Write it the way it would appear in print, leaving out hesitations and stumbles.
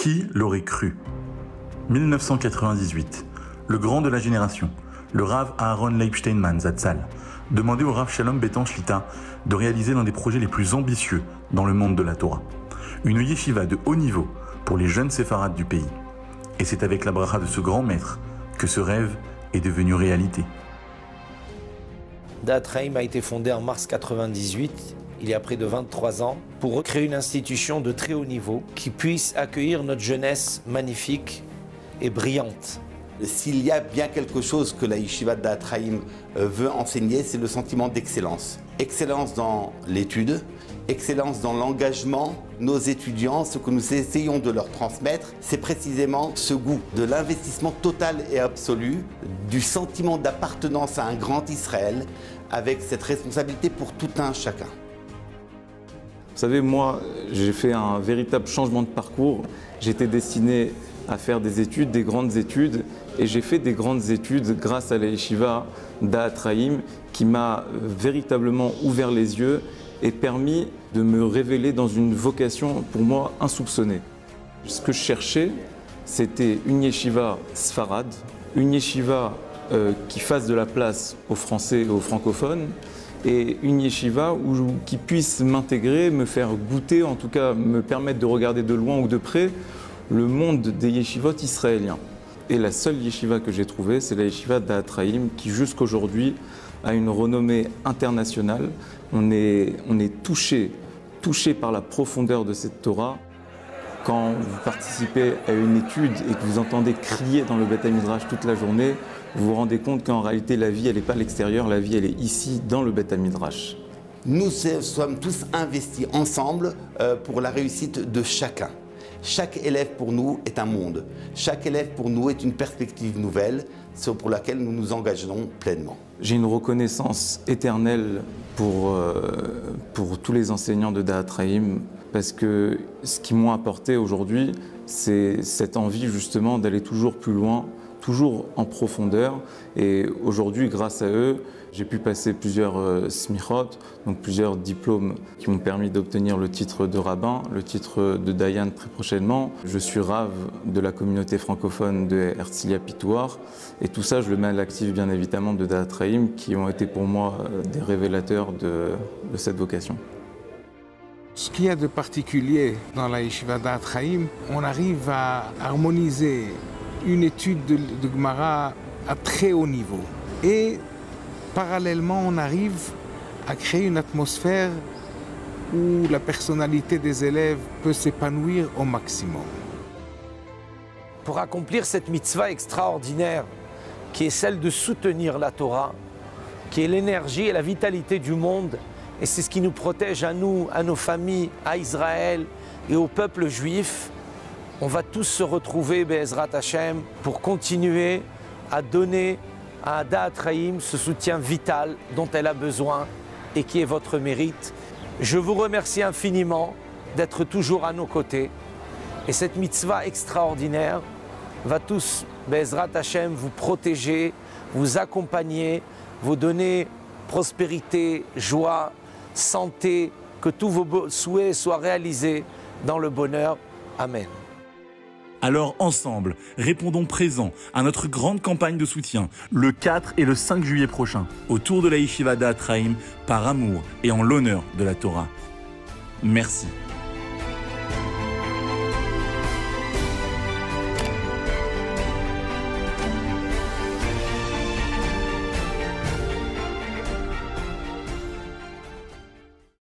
Qui l'aurait cru? 1998, le grand de la génération, le Rav Aaron Leib Steinman Zatzal, demandait au Rav Shalom Betan Shlita de réaliser l'un des projets les plus ambitieux dans le monde de la Torah. Une yeshiva de haut niveau pour les jeunes séfarades du pays. Et c'est avec la bracha de ce grand maître que ce rêve est devenu réalité. Da'at Chaim a été fondé en mars 1998, il y a près de 23 ans, pour recréer une institution de très haut niveau qui puisse accueillir notre jeunesse magnifique et brillante. S'il y a bien quelque chose que la yeshiva de Da'at Chaim veut enseigner, c'est le sentiment d'excellence. Excellence dans l'étude, excellence dans l'engagement. Nos étudiants, ce que nous essayons de leur transmettre, c'est précisément ce goût de l'investissement total et absolu, du sentiment d'appartenance à un grand Israël, avec cette responsabilité pour tout un chacun. Vous savez, moi, j'ai fait un véritable changement de parcours. J'étais destiné à faire des études, des grandes études, et j'ai fait des grandes études grâce à la yeshiva Da'at Chaim qui m'a véritablement ouvert les yeux et permis de me révéler dans une vocation pour moi insoupçonnée. Ce que je cherchais, c'était une yeshiva sfarad, une yeshiva qui fasse de la place aux Français et aux francophones, et une yeshiva qui puisse m'intégrer, me faire goûter, en tout cas me permettre de regarder de loin ou de près le monde des yeshivot israéliens. Et la seule yeshiva que j'ai trouvée, c'est la yeshiva Da'at Chaim, qui jusqu'aujourd'hui a une renommée internationale. On est touché par la profondeur de cette Torah. Quand vous participez à une étude et que vous entendez crier dans le Beth Midrash toute la journée, vous vous rendez compte qu'en réalité la vie elle n'est pas à l'extérieur, la vie elle est ici dans le Beth Midrash. Nous sommes tous investis ensemble pour la réussite de chacun. Chaque élève pour nous est un monde. Chaque élève pour nous est une perspective nouvelle, pour laquelle nous nous engageons pleinement. J'ai une reconnaissance éternelle pour tous les enseignants de Da'at Chaim, parce que ce qu'ils m'ont apporté aujourd'hui, c'est cette envie justement d'aller toujours plus loin, toujours en profondeur. Et aujourd'hui, grâce à eux, j'ai pu passer plusieurs smichot, donc plusieurs diplômes qui m'ont permis d'obtenir le titre de rabbin, le titre de dayan très prochainement. Je suis rav de la communauté francophone de Herzliya Pitouar. Et tout ça, je le mets à l'actif bien évidemment de Da'at Chaim, qui ont été pour moi des révélateurs de cette vocation. Ce qu'il y a de particulier dans la yeshiva Da'at Chaim, on arrive à harmoniser une étude de Gemara à très haut niveau. Et parallèlement, on arrive à créer une atmosphère où la personnalité des élèves peut s'épanouir au maximum. Pour accomplir cette mitzvah extraordinaire qui est celle de soutenir la Torah, qui est l'énergie et la vitalité du monde, et c'est ce qui nous protège à nous, à nos familles, à Israël et au peuple juif, on va tous se retrouver, Be'ezrat Hashem, pour continuer à donner à Da'at Chaim ce soutien vital dont elle a besoin et qui est votre mérite. Je vous remercie infiniment d'être toujours à nos côtés. Et cette mitzvah extraordinaire va tous, Be'ezrat Hashem, vous protéger, vous accompagner, vous donner prospérité, joie, santé, que tous vos souhaits soient réalisés dans le bonheur. Amen. Alors ensemble, répondons présent à notre grande campagne de soutien le 4 et le 5 juillet prochain autour de la yeshiva Da'at Chaim par amour et en l'honneur de la Torah. Merci.